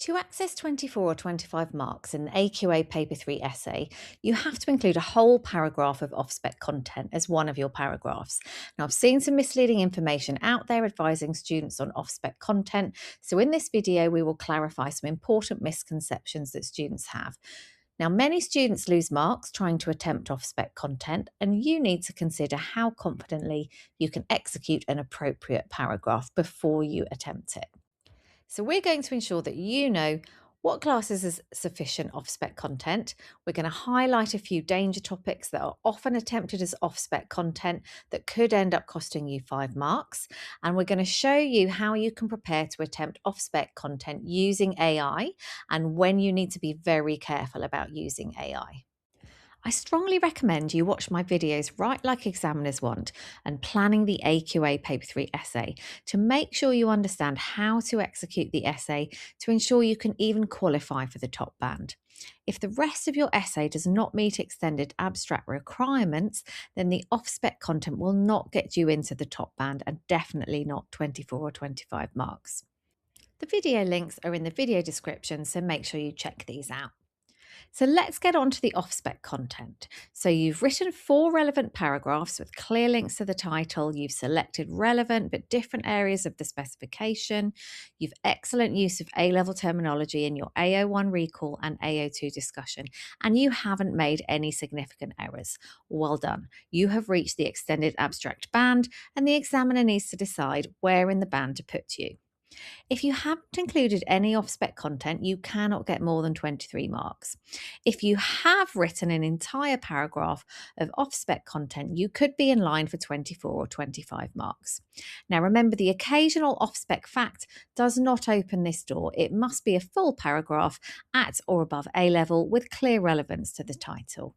To access 24 or 25 marks in an AQA Paper 3 essay, you have to include a whole paragraph of off-spec content as one of your paragraphs. Now, I've seen some misleading information out there advising students on off-spec content, so in this video we will clarify some important misconceptions that students have. Now, many students lose marks trying to attempt off-spec content, and you need to consider how confidently you can execute an appropriate paragraph before you attempt it. So we're going to ensure that you know what classes as sufficient off-spec content. We're going to highlight a few danger topics that are often attempted as off-spec content that could end up costing you 5 marks. And we're going to show you how you can prepare to attempt off-spec content using AI and when you need to be very careful about using AI. I strongly recommend you watch my videos Write Like Examiners Want and Planning the AQA Paper 3 essay to make sure you understand how to execute the essay to ensure you can even qualify for the top band. If the rest of your essay does not meet extended abstract requirements, then the off-spec content will not get you into the top band and definitely not 24 or 25 marks. The video links are in the video description, so make sure you check these out. So let's get on to the off-spec content. So you've written 4 relevant paragraphs with clear links to the title. You've selected relevant but different areas of the specification. You've excellent use of A-level terminology in your AO1 recall and AO2 discussion. And you haven't made any significant errors. Well done. You have reached the extended abstract band and the examiner needs to decide where in the band to put you. If you haven't included any off-spec content, you cannot get more than 23 marks. If you have written an entire paragraph of off-spec content, you could be in line for 24 or 25 marks. Now remember, the occasional off-spec fact does not open this door. It must be a full paragraph at or above A level with clear relevance to the title.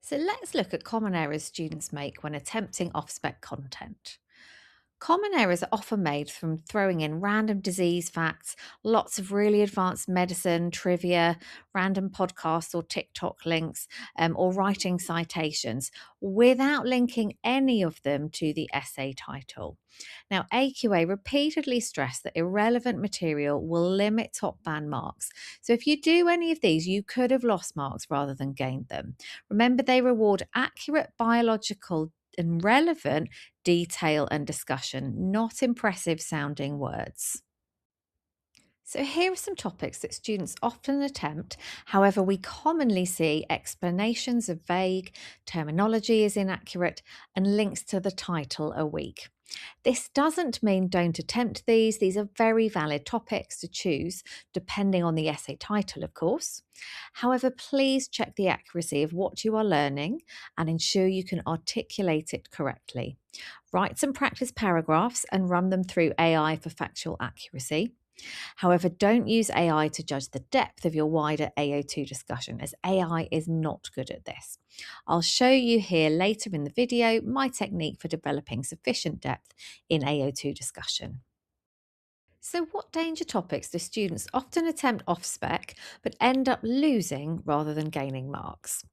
So let's look at common errors students make when attempting off-spec content. Common errors are often made from throwing in random disease facts, lots of really advanced medicine, trivia, random podcasts or TikTok links, or writing citations without linking any of them to the essay title. Now, AQA repeatedly stressed that irrelevant material will limit top band marks. So if you do any of these, you could have lost marks rather than gained them. Remember, they reward accurate biological and relevant detail and discussion, not impressive sounding words. So here are some topics that students often attempt. However, we commonly see explanations are vague, terminology is inaccurate, and links to the title are weak. This doesn't mean don't attempt these. These are very valid topics to choose, depending on the essay title, of course. However, please check the accuracy of what you are learning and ensure you can articulate it correctly. Write some practice paragraphs and run them through AI for factual accuracy. However, don't use AI to judge the depth of your wider AO2 discussion, as AI is not good at this. I'll show you here later in the video my technique for developing sufficient depth in AO2 discussion. So what danger topics do students often attempt off-spec but end up losing rather than gaining marks?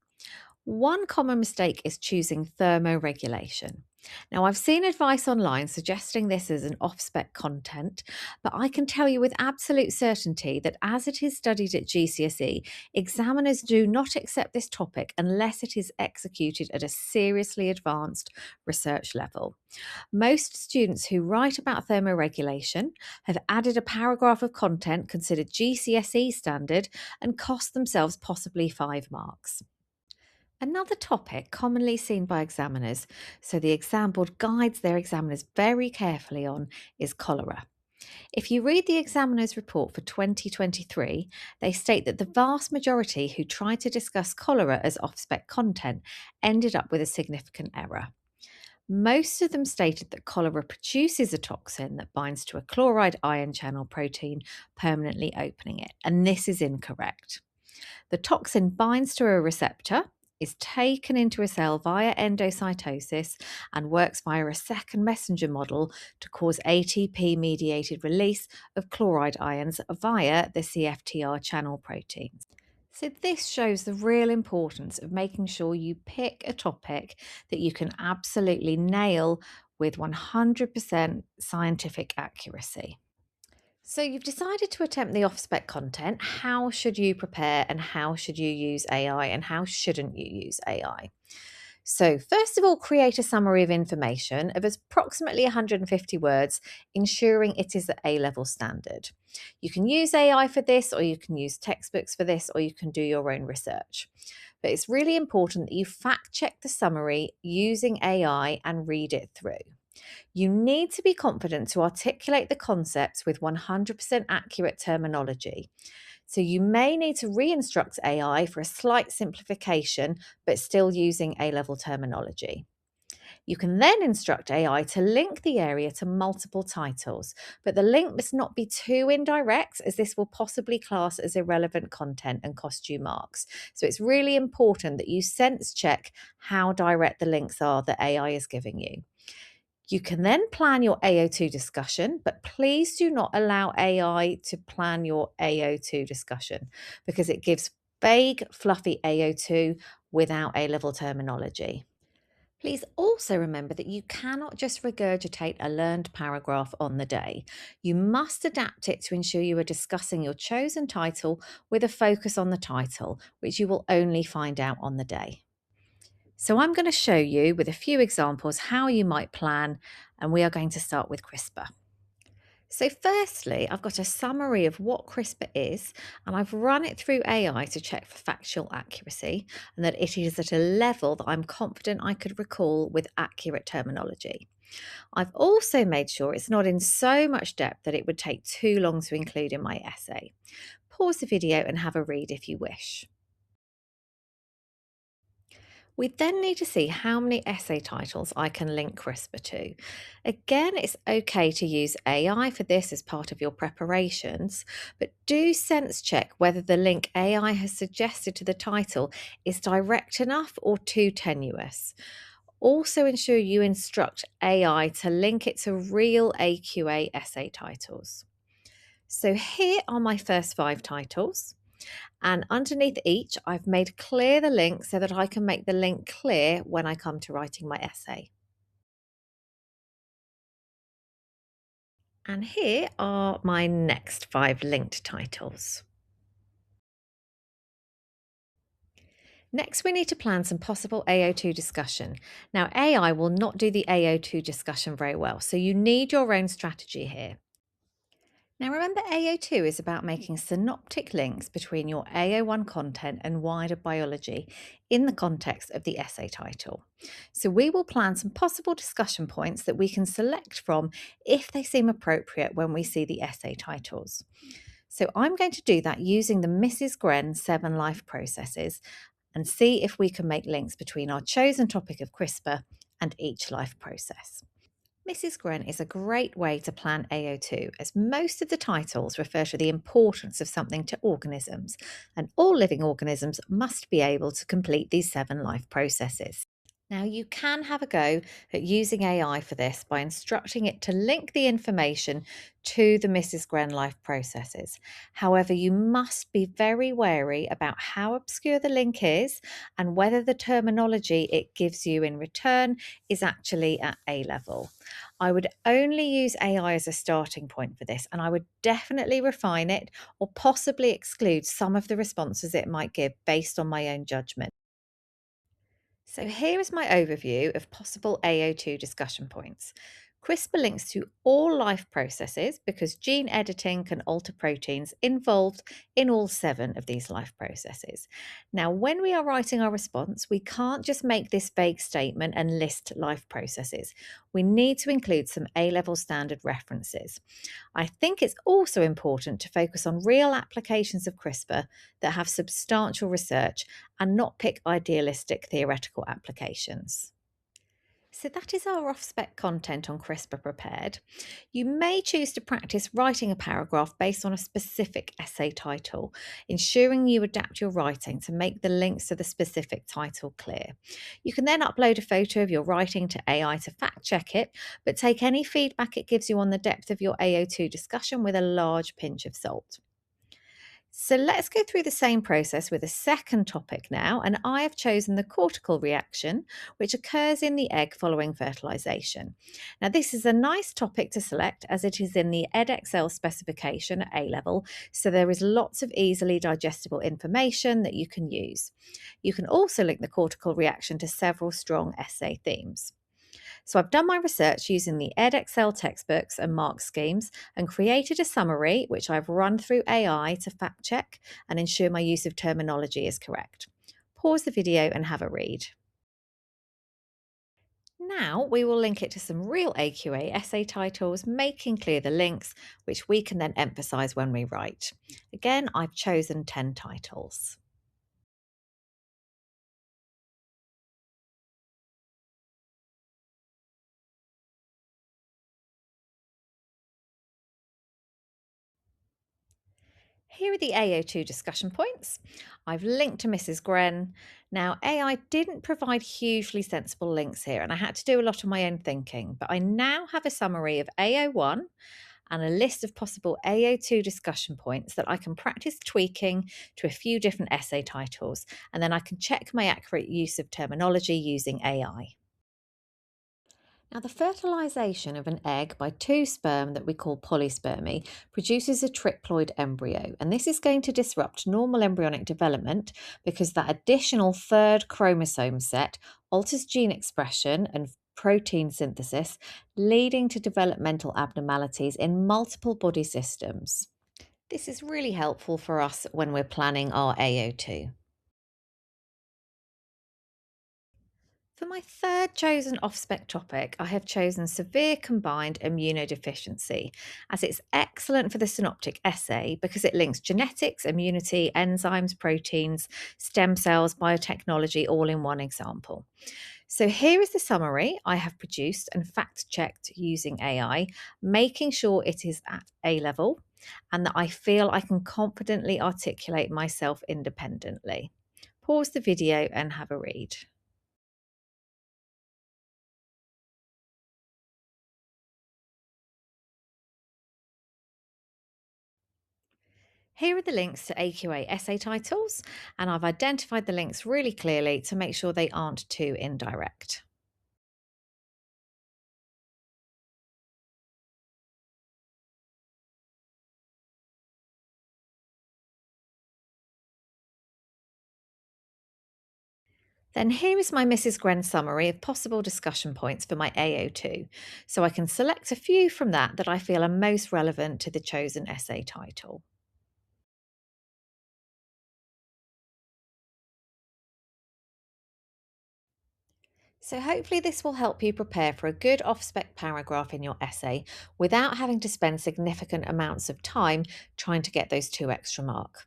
One common mistake is choosing thermoregulation. Now, I've seen advice online suggesting this as an off-spec content, but I can tell you with absolute certainty that as it is studied at GCSE, examiners do not accept this topic unless it is executed at a seriously advanced research level. Most students who write about thermoregulation have added a paragraph of content considered GCSE standard and cost themselves possibly 5 marks. Another topic commonly seen by examiners, so the exam board guides their examiners very carefully on, is cholera. If you read the examiner's report for 2023, they state that the vast majority who tried to discuss cholera as off-spec content ended up with a significant error. Most of them stated that cholera produces a toxin that binds to a chloride ion channel protein, permanently opening it, and this is incorrect. The toxin binds to a receptor, is taken into a cell via endocytosis, and works via a second messenger model to cause ATP-mediated release of chloride ions via the CFTR channel proteins. So this shows the real importance of making sure you pick a topic that you can absolutely nail with 100% scientific accuracy. So you've decided to attempt the off-spec content. How should you prepare and how should you use AI and how shouldn't you use AI? So first of all, create a summary of information of approximately 150 words, ensuring it is at A-level standard. You can use AI for this, or you can use textbooks for this, or you can do your own research. But it's really important that you fact check the summary using AI and read it through. You need to be confident to articulate the concepts with 100% accurate terminology. So you may need to re-instruct AI for a slight simplification, but still using A-level terminology. You can then instruct AI to link the area to multiple titles, but the link must not be too indirect, as this will possibly class as irrelevant content and cost you marks. So it's really important that you sense check how direct the links are that AI is giving you. You can then plan your AO2 discussion, but please do not allow AI to plan your AO2 discussion because it gives vague, fluffy AO2 without A-level terminology. Please also remember that you cannot just regurgitate a learned paragraph on the day. You must adapt it to ensure you are discussing your chosen title with a focus on the title, which you will only find out on the day. So I'm going to show you with a few examples how you might plan, and we are going to start with CRISPR. So firstly, I've got a summary of what CRISPR is, and I've run it through AI to check for factual accuracy and that it is at a level that I'm confident I could recall with accurate terminology. I've also made sure it's not in so much depth that it would take too long to include in my essay. Pause the video and have a read if you wish. We then need to see how many essay titles I can link CRISPR to. Again, it's okay to use AI for this as part of your preparations, but do sense check whether the link AI has suggested to the title is direct enough or too tenuous. Also ensure you instruct AI to link it to real AQA essay titles. So here are my first 5 titles. And underneath each, I've made clear the link so that I can make the link clear when I come to writing my essay. And here are my next 5 linked titles. Next, we need to plan some possible AO2 discussion. Now, AI will not do the AO2 discussion very well, so you need your own strategy here. Now remember, AO2 is about making synoptic links between your AO1 content and wider biology in the context of the essay title. So we will plan some possible discussion points that we can select from if they seem appropriate when we see the essay titles. So I'm going to do that using the Mrs. Gren 7 life processes and see if we can make links between our chosen topic of CRISPR and each life process. Mrs. Gren is a great way to plan AO2, as most of the titles refer to the importance of something to organisms, and all living organisms must be able to complete these 7 life processes. Now, you can have a go at using AI for this by instructing it to link the information to the Mrs. Gren life processes. However, you must be very wary about how obscure the link is and whether the terminology it gives you in return is actually at A level. I would only use AI as a starting point for this, and I would definitely refine it or possibly exclude some of the responses it might give based on my own judgment. So here is my overview of possible AO2 discussion points. CRISPR links to all life processes because gene editing can alter proteins involved in all 7 of these life processes. Now, when we are writing our response, we can't just make this vague statement and list life processes. We need to include some A-level standard references. I think it's also important to focus on real applications of CRISPR that have substantial research and not pick idealistic theoretical applications. So that is our off-spec content on CRISPR prepared. You may choose to practice writing a paragraph based on a specific essay title, ensuring you adapt your writing to make the links to the specific title clear. You can then upload a photo of your writing to AI to fact check it, but take any feedback it gives you on the depth of your AO2 discussion with a large pinch of salt. So let's go through the same process with a second topic now, and I have chosen the cortical reaction, which occurs in the egg following fertilization. Now, this is a nice topic to select as it is in the EdXL specification at A level, so there is lots of easily digestible information that you can use. You can also link the cortical reaction to several strong essay themes. So I've done my research using the edXL textbooks and mark schemes and created a summary which I've run through AI to fact check and ensure my use of terminology is correct. Pause the video and have a read. Now we will link it to some real AQA essay titles, making clear the links, which we can then emphasise when we write. Again, I've chosen 10 titles. Here are the AO2 discussion points. I've linked to Mrs. Gren. Now, AI didn't provide hugely sensible links here, and I had to do a lot of my own thinking, but I now have a summary of AO1 and a list of possible AO2 discussion points that I can practice tweaking to a few different essay titles, and then I can check my accurate use of terminology using AI. Now, the fertilisation of an egg by two sperm that we call polyspermy produces a triploid embryo, and this is going to disrupt normal embryonic development because that additional third chromosome set alters gene expression and protein synthesis, leading to developmental abnormalities in multiple body systems. This is really helpful for us when we're planning our AO2. For my third chosen off-spec topic, I have chosen severe combined immunodeficiency, as it's excellent for the synoptic essay because it links genetics, immunity, enzymes, proteins, stem cells, biotechnology, all in one example. So here is the summary I have produced and fact-checked using AI, making sure it is at A level and that I feel I can confidently articulate myself independently. Pause the video and have a read. Here are the links to AQA essay titles, and I've identified the links really clearly to make sure they aren't too indirect. Then here is my Mrs. Gren summary of possible discussion points for my AO2, so I can select a few from that I feel are most relevant to the chosen essay title. So hopefully this will help you prepare for a good off-spec paragraph in your essay without having to spend significant amounts of time trying to get those 2 extra marks.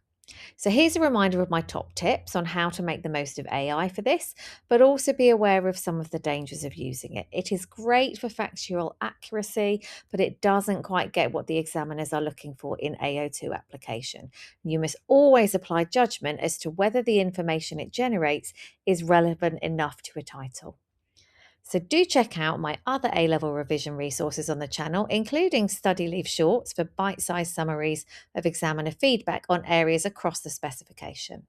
So here's a reminder of my top tips on how to make the most of AI for this, but also be aware of some of the dangers of using it. It is great for factual accuracy, but it doesn't quite get what the examiners are looking for in AO2 application. You must always apply judgment as to whether the information it generates is relevant enough to a title. So do check out my other A-level revision resources on the channel, including study leave shorts for bite-sized summaries of examiner feedback on areas across the specification.